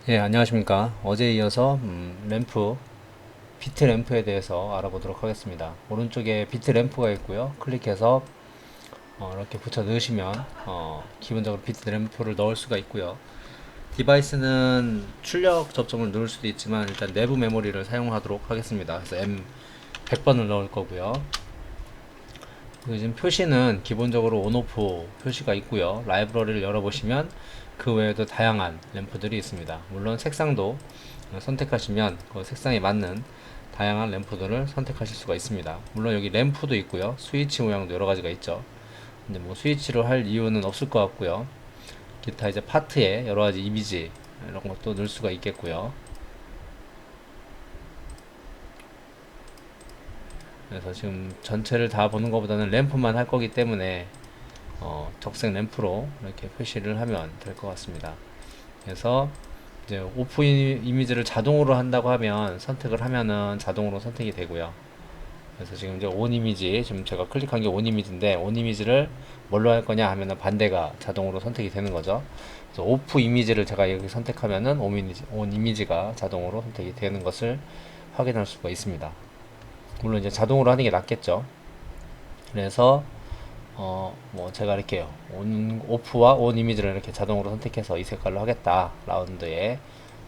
예, 안녕하십니까. 어제에 이어서 램프, 비트 램프에 대해서 알아보도록 하겠습니다. 오른쪽에 비트 램프가 있고요. 클릭해서 이렇게 붙여 넣으시면 기본적으로 비트 램프를 넣을 수가 있고요. 디바이스는 출력 접점을 누를 수도 있지만 일단 내부 메모리를 사용하도록 하겠습니다. 그래서 M 100번을 넣을 거고요. 그리고 지금 표시는 기본적으로 온오프 표시가 있고요. 라이브러리를 열어보시면 그 외에도 다양한 램프들이 있습니다. 물론 색상도 선택하시면 그 색상에 맞는 다양한 램프들을 선택하실 수가 있습니다. 물론 여기 램프도 있고요. 스위치 모양도 여러 가지가 있죠. 근데 뭐 스위치로 할 이유는 없을 것 같고요. 기타 이제 파트에 여러 가지 이미지 이런 것도 넣을 수가 있겠고요. 그래서 지금 전체를 다 보는 것보다는 램프만 할 거기 때문에 적색 램프로 이렇게 표시를 하면 될 것 같습니다. 그래서 이제 오프 이미지를 자동으로 한다고 하면 선택을 하면은 자동으로 선택이 되고요. 그래서 지금 이제 온 이미지, 지금 제가 클릭한 게 온 이미지인데 온 이미지를 뭘로 할 거냐 하면은 반대가 자동으로 선택이 되는 거죠. 그래서 오프 이미지를 제가 여기 선택하면은 온 이미지가 자동으로 선택이 되는 것을 확인할 수가 있습니다. 물론 이제 자동으로 하는 게 낫겠죠. 그래서 뭐 제가 이렇게 오프와 온 이미지를 이렇게 자동으로 선택해서 이 색깔로 하겠다 라운드에.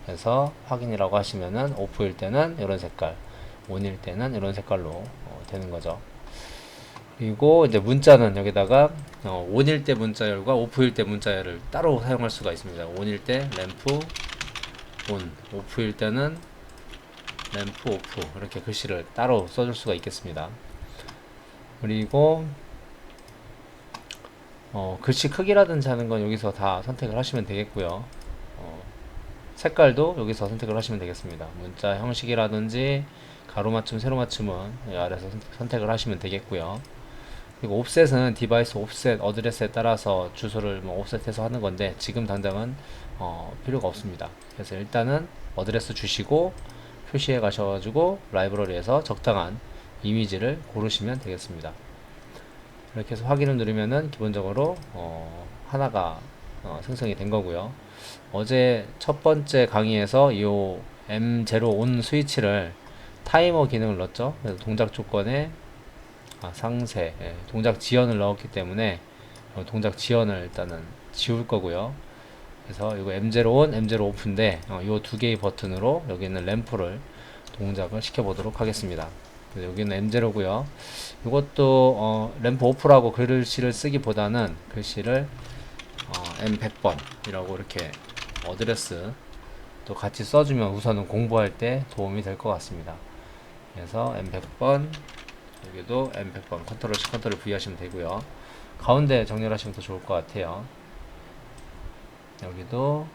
그래서 확인이라고 하시면은 오프일 때는 이런 색깔, 온일 때는 이런 색깔로 되는 거죠. 그리고 이제 문자는 여기다가 온일 때 문자열과 오프일 때 문자열을 따로 사용할 수가 있습니다. 온일 때 램프 온, 오프일 때는 램프 오프, 이렇게 글씨를 따로 써줄 수가 있겠습니다. 그리고 글씨 크기라든지 하는 건 여기서 다 선택을 하시면 되겠고요. 색깔도 여기서 선택을 하시면 되겠습니다. 문자 형식이라든지 가로맞춤, 세로맞춤은 이 아래서 선택을 하시면 되겠고요. 그리고 옵셋은 디바이스 옵셋 어드레스에 따라서 주소를 뭐 옵셋해서 하는 건데 지금 당장은 필요가 없습니다. 그래서 일단은 어드레스 주시고 표시해 가셔가지고 라이브러리에서 적당한 이미지를 고르시면 되겠습니다. 이렇게 해서 확인을 누르면은 기본적으로 하나가 생성이 된 거고요. 어제 첫 번째 강의에서 이 M0 온 스위치를 타이머 기능을 넣었죠. 그래서 동작 조건에 상세, 동작 지연을 넣었기 때문에 동작 지연을 일단은 지울 거고요. 그래서 이거 M0 온, M0 오프인데 이 두 개의 버튼으로 여기 있는 램프를 동작을 시켜보도록 하겠습니다. 여기는 M0고요. 이것도 램프 오프라고 글씨를 쓰기보다는 글씨를 M100번이라고 이렇게 어드레스 또 같이 써주면 우선은 공부할 때 도움이 될 것 같습니다. 그래서 M100번, 여기도 M100번 컨트롤 C 컨트롤 V 하시면 되고요. 가운데 정렬하시면 더 좋을 것 같아요. 여기도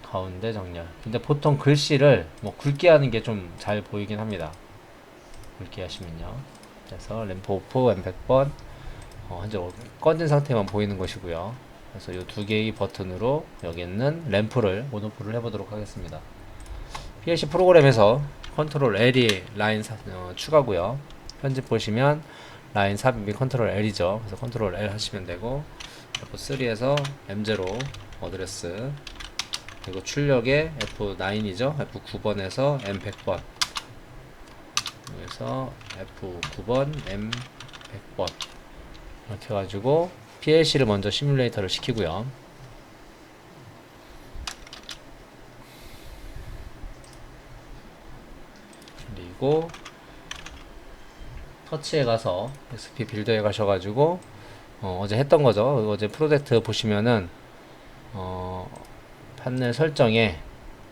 가운데 정렬. 근데 보통 글씨를 뭐 굵게 하는 게 좀 잘 보이긴 합니다. 굵게 하시면요. 그래서 램프 오프 M100번 현재 꺼진 상태만 보이는 것이고요. 그래서 이 두 개의 버튼으로 여기 있는 램프를 온오프를 해보도록 하겠습니다. PLC 프로그램에서 컨트롤 L이 라인 추가고요. 편집 보시면 라인 삽입이 컨트롤 L이죠. 그래서 컨트롤 L 하시면 되고 F3에서 M0 어드레스, 그리고 출력에 F9이죠. F9번에서 M100번, 그래서 F9번 M100번 이렇게 해가지고 PLC를 먼저 시뮬레이터를 시키고요. 그리고 터치에 가서 XP 빌더에 가셔가지고 어제 했던 거죠. 어제 프로젝트 보시면은 판넬 설정에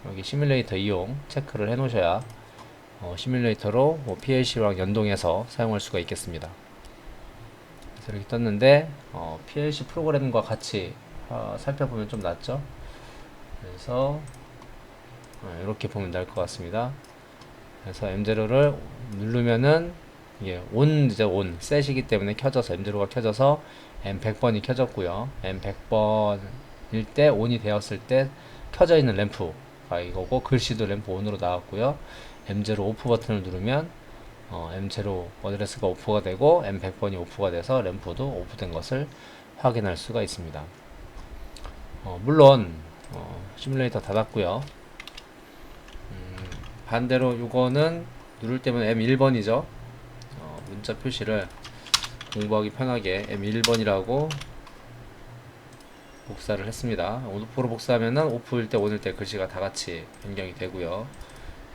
여기 시뮬레이터 이용 체크를 해 놓으셔야 시뮬레이터로 뭐 PLC랑 연동해서 사용할 수가 있겠습니다. 그래서 이렇게 떴는데 PLC 프로그램과 같이 살펴보면 좀 낫죠. 그래서 이렇게 보면 될 것 같습니다. 그래서 M0를 누르면은 이게 이제 온 셋이기 때문에 켜져서 M0가 켜져서 M100번이 켜졌고요. M100번일 때 온이 되었을 때 켜져 있는 램프가 이거고 글씨도 램프 온으로 나왔고요. M0 오프 버튼을 누르면 M0 어드레스가 오프가 되고 M100번이 오프가 돼서 램프도 오프된 것을 확인할 수가 있습니다. 물론 시뮬레이터 닫았고요. 반대로 요거는 누를 때면 M1번이죠. 문자 표시를 공부하기 편하게 M1번이라고 복사를 했습니다. 오프로 복사하면은 오프일 때 온일 때 글씨가 다 같이 변경이 되고요.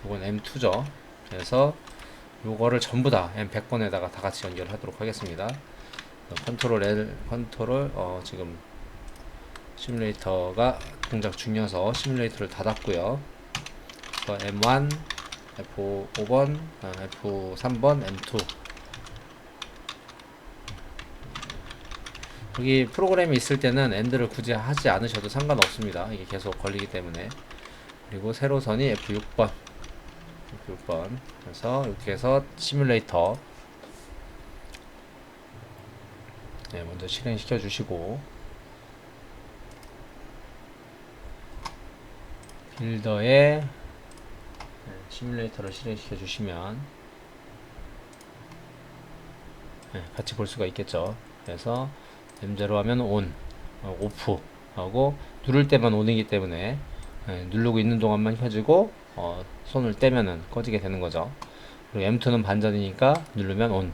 요건 M2죠. 그래서 요거를 전부 다 M100번에다가 다 같이 연결하도록 하겠습니다. 컨트롤 L, 컨트롤, 지금 시뮬레이터가 동작 중이어서 시뮬레이터를 닫았고요. 그래서 M1, F5번, F3번, M2. 여기 프로그램이 있을 때는 엔드를 굳이 하지 않으셔도 상관없습니다. 이게 계속 걸리기 때문에. 그리고 세로선이 F6번. 그래서 이렇게 해서 시뮬레이터 먼저 실행시켜 주시고, 빌더에 시뮬레이터를 실행시켜 주시면 같이 볼 수가 있겠죠. 그래서 M0 하면 ON, OFF 하고, 누를 때만 ON이기 때문에 누르고 있는 동안만 켜지고 손을 떼면은 꺼지게 되는 거죠. 그리고 M2는 반전이니까 누르면 ON,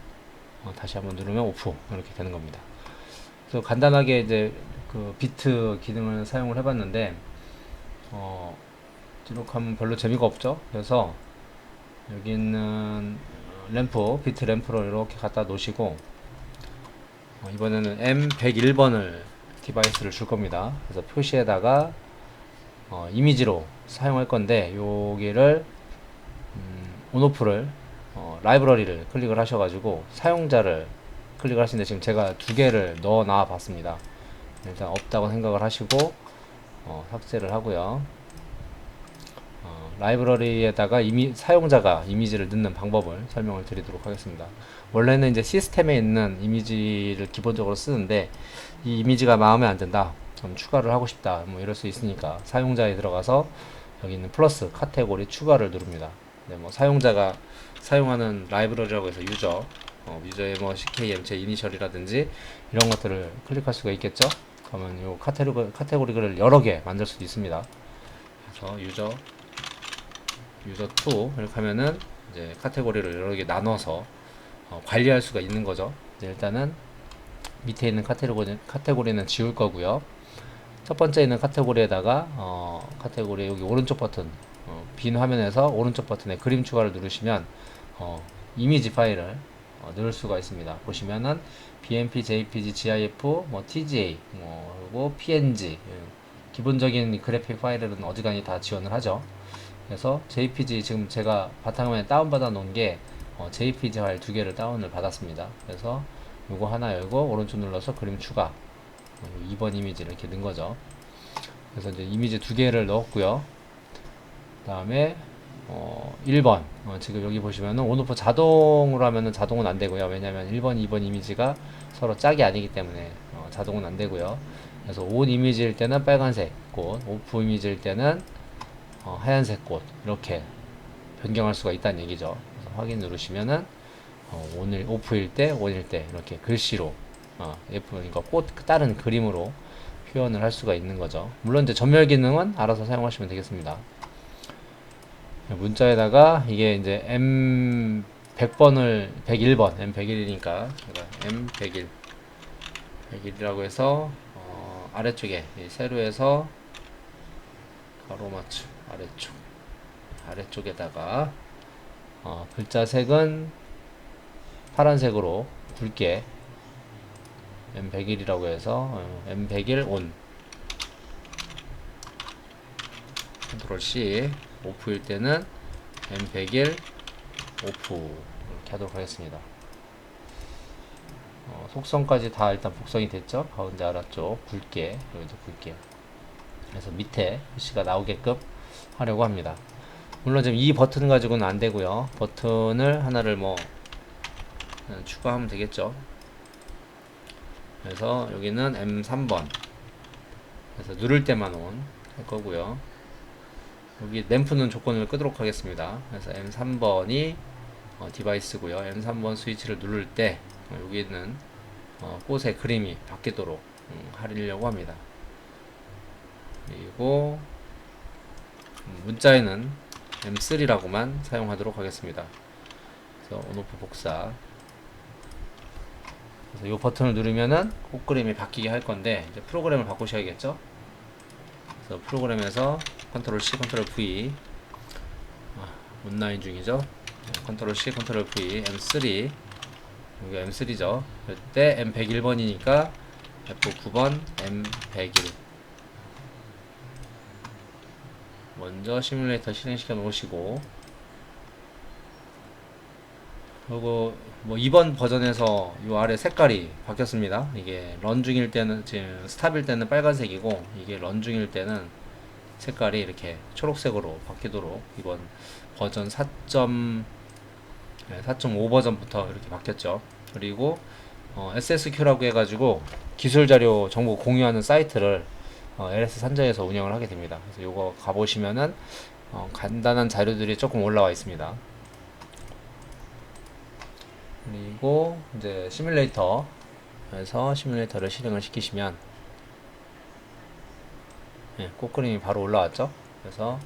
다시 한번 누르면 OFF 이렇게 되는 겁니다. 그래서 간단하게 이제 그 비트 기능을 사용을 해봤는데 기록하면 별로 재미가 없죠. 그래서 여기 있는 램프, 비트 램프를 이렇게 갖다 놓으시고, 이번에는 M101번을 디바이스를 줄 겁니다. 그래서 표시에다가 이미지로 사용할 건데, 여기를 온오프를 라이브러리를 클릭을 하셔가지고 사용자를 클릭을 하시는데, 지금 제가 두 개를 넣어 놔 봤습니다. 일단 없다고 생각을 하시고 삭제를 하고요. 라이브러리에다가 사용자가 이미지를 넣는 방법을 설명을 드리도록 하겠습니다. 원래는 이제 시스템에 있는 이미지를 기본적으로 쓰는데, 이 이미지가 마음에 안 든다, 좀 추가를 하고 싶다, 뭐 이럴 수 있으니까 사용자에 들어가서 여기 있는 플러스 카테고리 추가를 누릅니다. 네, 뭐 사용자가 사용하는 라이브러리라고 해서 유저의 뭐 CKM, 제 이니셜이라든지 이런 것들을 클릭할 수가 있겠죠. 그러면 요 카테고리를 여러 개 만들 수도 있습니다. 그래서 유저2 이렇게 하면은 이제 카테고리를 여러 개 나눠서 관리할 수가 있는 거죠. 일단은 밑에 있는 카테고리는 지울 거고요. 첫 번째 있는 카테고리에다가 카테고리 여기 오른쪽 버튼, 빈 화면에서 오른쪽 버튼에 그림 추가를 누르시면 이미지 파일을 넣을 수가 있습니다. 보시면은 BMP, JPG, GIF, 뭐 TGA, 그리고 PNG, 기본적인 그래픽 파일은 어지간히 다 지원을 하죠. 그래서 JPG, 지금 제가 바탕화면에 다운받아 놓은 게 JPG 파일 두 개를 다운을 받았습니다. 그래서 요거 하나 열고 오른쪽 눌러서 그림 추가, 2번 이미지를 이렇게 넣은 거죠. 그래서 이제 이미지 두 개를 넣었고요. 그 다음에 1번, 지금 여기 보시면은 온오프 자동으로 하면은 자동은 안 되고요. 왜냐면 1번, 2번 이미지가 서로 짝이 아니기 때문에 자동은 안 되고요. 그래서 온 이미지일 때는 빨간색 꽃, 오프 이미지일 때는 하얀색 꽃, 이렇게 변경할 수가 있다는 얘기죠. 그래서 확인 누르시면은 오늘 오프일 때, 온일 때 이렇게 글씨로 그러니까 꽃 다른 그림으로 표현을 할 수가 있는 거죠. 물론 이제 전멸 기능은 알아서 사용하시면 되겠습니다. 문자에다가 이게 이제 M100번을 101번, M101이니까 M101, 101이라고 해서 아래쪽에 이 세로에서 가로맞춤 아래쪽에다가 글자 색은 파란색으로 굵게 M101이라고 해서 M101 ON, 컨트롤 C, 오프일 때는 M101 오프 이렇게 하도록 하겠습니다. 속성까지 다 일단 복성이 됐죠. 가운데 아래쪽 굵게, 여기도 굵게. 그래서 밑에 글씨가 나오게끔 하려고 합니다. 물론 지금 이 버튼 가지고는 안 되고요. 버튼을 하나를 뭐 추가하면 되겠죠. 그래서 여기는 M3번, 그래서 누를 때만 ON 할 거고요. 여기 램프는 조건을 끄도록 하겠습니다. 그래서 M3번이 디바이스고요. M3번 스위치를 누를 때 여기 있는 꽃의 그림이 바뀌도록 하려고 합니다. 그리고 문자에는 M3라고만 사용하도록 하겠습니다. 그래서 온오프 복사. 그래서 이 버튼을 누르면은 꽃그림이 바뀌게 할 건데 이제 프로그램을 바꾸셔야겠죠. 그래서 프로그램에서 컨트롤 C, 컨트롤 V, 온라인 중이죠. 컨트롤 C, 컨트롤 V, M3, 여기 M3죠. 그때 M101번이니까 F9번 M101. 먼저 시뮬레이터 실행시켜 놓으시고, 그리고 뭐 이번 버전에서 이 아래 색깔이 바뀌었습니다. 이게 런 중일 때는, 지금 스탑일 때는 빨간색이고, 이게 런 중일 때는 색깔이 이렇게 초록색으로 바뀌도록 이번 버전 4.5 버전부터 이렇게 바뀌었죠. 그리고 SSQ라고 해가지고 기술 자료 정보 공유하는 사이트를 LS 산정에서 운영을 하게 됩니다. 그래서 요거 가보시면은 간단한 자료들이 조금 올라와 있습니다. 그리고 이제 시뮬레이터에서 시뮬레이터를 실행을 시키시면 꽃그림이 바로 올라왔죠. 그래서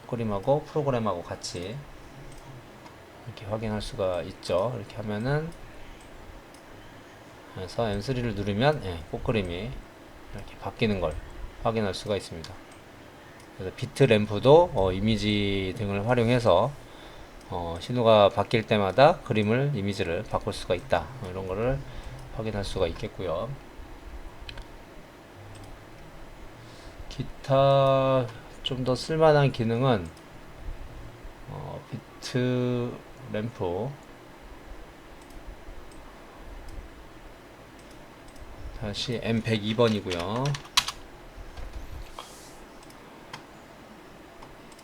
꽃그림하고 프로그램하고 같이 이렇게 확인할 수가 있죠. 이렇게 하면은, 그래서 M3를 누르면 꽃그림이 이렇게 바뀌는 걸 확인할 수가 있습니다. 그래서 비트 램프도 이미지 등을 활용해서 신호가 바뀔 때마다 그림을, 이미지를 바꿀 수가 있다, 이런 거를 확인할 수가 있겠고요. 기타 좀 더 쓸만한 기능은 비트 램프, 다시 M102번이고요.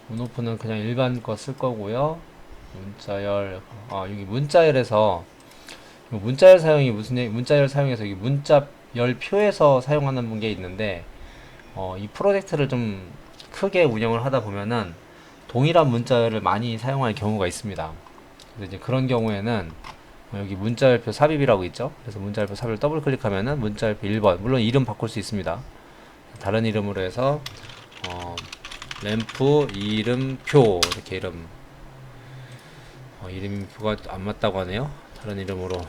온오프는 그냥 일반 거 쓸 거고요. 문자열, 여기 문자열에서, 문자열 사용이 문자열 사용해서 이 문자열 표에서 사용하는 게 있는데, 이 프로젝트를 좀 크게 운영을 하다 보면은 동일한 문자열을 많이 사용할 경우가 있습니다. 그래서 이제 그런 경우에는 여기 문자열표 삽입이라고 있죠. 그래서 문자열표 삽입을 더블 클릭하면은 문자열표 1번, 물론 이름 바꿀 수 있습니다. 다른 이름으로 해서 램프 이름표, 이렇게 이름표가 안 맞다고 하네요. 다른 이름으로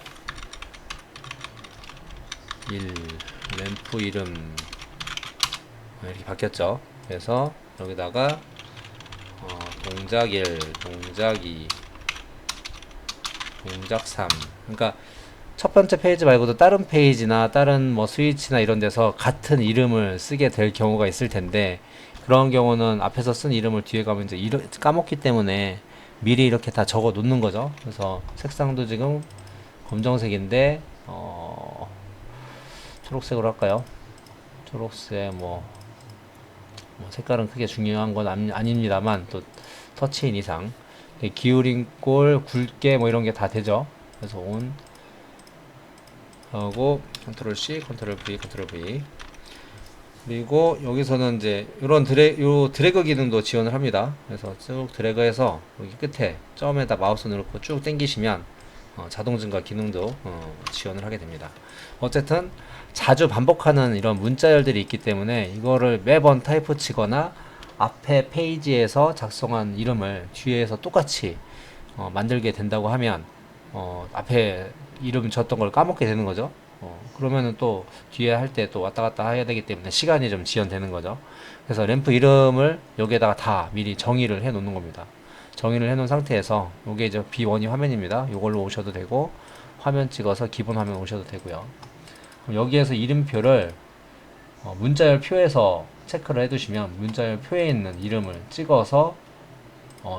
램프 이름 이렇게 바뀌었죠. 그래서 여기다가 동작 1, 동작 2, 동작 3. 그러니까 첫 번째 페이지 말고도 다른 페이지나 다른 뭐 스위치나 이런 데서 같은 이름을 쓰게 될 경우가 있을 텐데, 그런 경우는 앞에서 쓴 이름을 뒤에 가면 이제 까먹기 때문에 미리 이렇게 다 적어 놓는 거죠. 그래서 색상도 지금 검정색인데 초록색으로 할까요? 초록색, 뭐 색깔은 크게 중요한 건 아닙니다만, 또 터치인 이상 기울인 꼴, 굵게 뭐 이런 게 다 되죠. 그래서 온 하고 컨트롤 C, 컨트롤 V, 컨트롤 V. 그리고 여기서는 이제 이런 드래그 기능도 지원을 합니다. 그래서 쭉 드래그해서 여기 끝에 점에다 마우스 놓고 쭉 당기시면 자동 증가 기능도 지원을 하게 됩니다. 어쨌든 자주 반복하는 이런 문자열들이 있기 때문에 이거를 매번 타이프 치거나 앞에 페이지에서 작성한 이름을 뒤에서 똑같이 만들게 된다고 하면 앞에 이름 줬던 걸 까먹게 되는 거죠. 그러면은 또 뒤에 할 때 또 왔다 갔다 해야 되기 때문에 시간이 좀 지연되는 거죠. 그래서 램프 이름을 여기에다가 다 미리 정의를 해 놓는 겁니다. 정의를 해 놓은 상태에서 요게 이제 B1이 화면입니다. 요걸로 오셔도 되고, 화면 찍어서 기본 화면 오셔도 되고요. 그럼 여기에서 이름표를 문자열 표에서 체크를 해 두시면 문자열 표에 있는 이름을 찍어서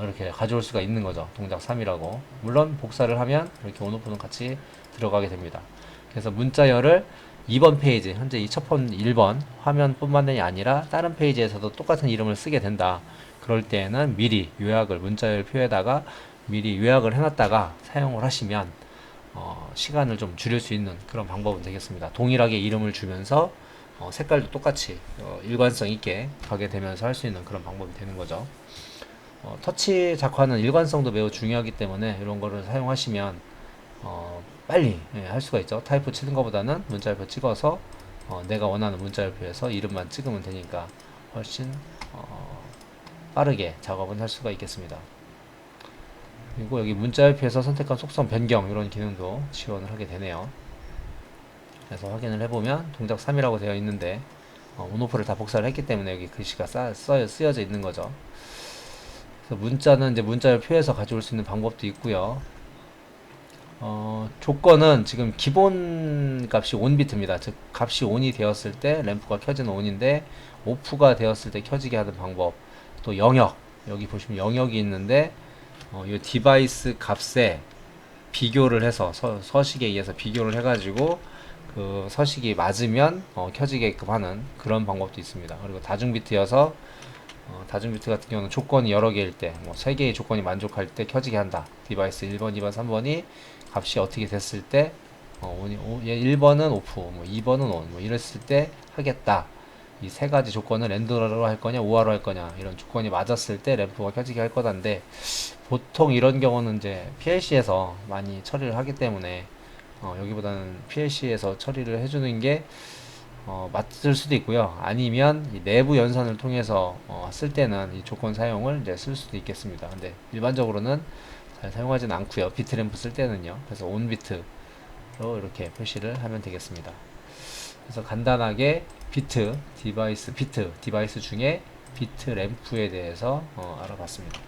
이렇게 가져올 수가 있는 거죠. 동작 3이라고. 물론 복사를 하면 이렇게 온오프는 같이 들어가게 됩니다. 그래서 문자열을 2번 페이지, 현재 이 첫 번 1번 화면뿐만이 아니라 다른 페이지에서도 똑같은 이름을 쓰게 된다. 그럴 때에는 미리 요약을, 문자열 표에다가 미리 요약을 해놨다가 사용을 하시면 시간을 좀 줄일 수 있는 그런 방법은 되겠습니다. 동일하게 이름을 주면서 색깔도 똑같이 일관성 있게 가게 되면서 할 수 있는 그런 방법이 되는 거죠. 터치 작화는 일관성도 매우 중요하기 때문에 이런 거를 사용하시면 빨리 할 수가 있죠. 타이프 치는 것보다는 문자열표 찍어서 내가 원하는 문자열표에서 이름만 찍으면 되니까 훨씬 빠르게 작업은 할 수가 있겠습니다. 그리고 여기 문자 옆에서 선택한 속성 변경 이런 기능도 지원을 하게 되네요. 그래서 확인을 해보면 동작 3이라고 되어 있는데 온오프를 다 복사를 했기 때문에 여기 글씨가 쓰여져 있는 거죠. 그래서 문자는 이제 문자를 표해서 가져올 수 있는 방법도 있고요. 조건은 지금 기본 값이 온비트입니다. 즉 값이 온이 되었을 때 램프가 켜지는 온인데 오프가 되었을 때 켜지게 하는 방법. 또 영역, 여기 보시면 영역이 있는데 이 디바이스 값에 비교를 해서 서식에 의해서 비교를 해가지고 그 서식이 맞으면 켜지게끔 하는 그런 방법도 있습니다. 그리고 다중비트여서 다중비트 같은 경우는 조건이 여러 개일 때, 뭐 3개의 조건이 만족할 때 켜지게 한다. 디바이스 1번, 2번, 3번이 값이 어떻게 됐을 때, 1번은 오프, 뭐 2번은 온, 뭐 이랬을 때 하겠다. 이 세 가지 조건을 엔드로 할 거냐, 오화로 할 거냐, 이런 조건이 맞았을 때 램프가 켜지게 할 거다인데, 보통 이런 경우는 이제 PLC에서 많이 처리를 하기 때문에, 여기보다는 PLC에서 처리를 해주는 게 맞을 수도 있고요. 아니면 이 내부 연산을 통해서 쓸 때는 이 조건 사용을 이제 쓸 수도 있겠습니다. 근데 일반적으로는 잘 사용하지는 않고요. 비트램프 쓸 때는요. 그래서 온 비트로 이렇게 표시를 하면 되겠습니다. 그래서 간단하게 비트 디바이스 중에 비트 램프에 대해서 알아봤습니다.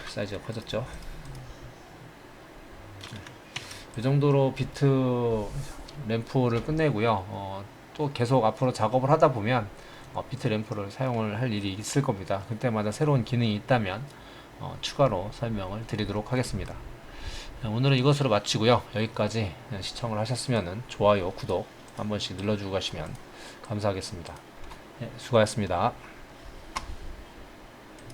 사이즈가 커졌죠. 이 정도로 비트 램프를 끝내고요. 또 계속 앞으로 작업을 하다 보면 비트 램프를 사용을 할 일이 있을 겁니다. 그때마다 새로운 기능이 있다면 추가로 설명을 드리도록 하겠습니다. 오늘은 이것으로 마치고요. 여기까지 시청을 하셨으면 좋아요, 구독 한 번씩 눌러주고 가시면 감사하겠습니다. 네, 수고하셨습니다.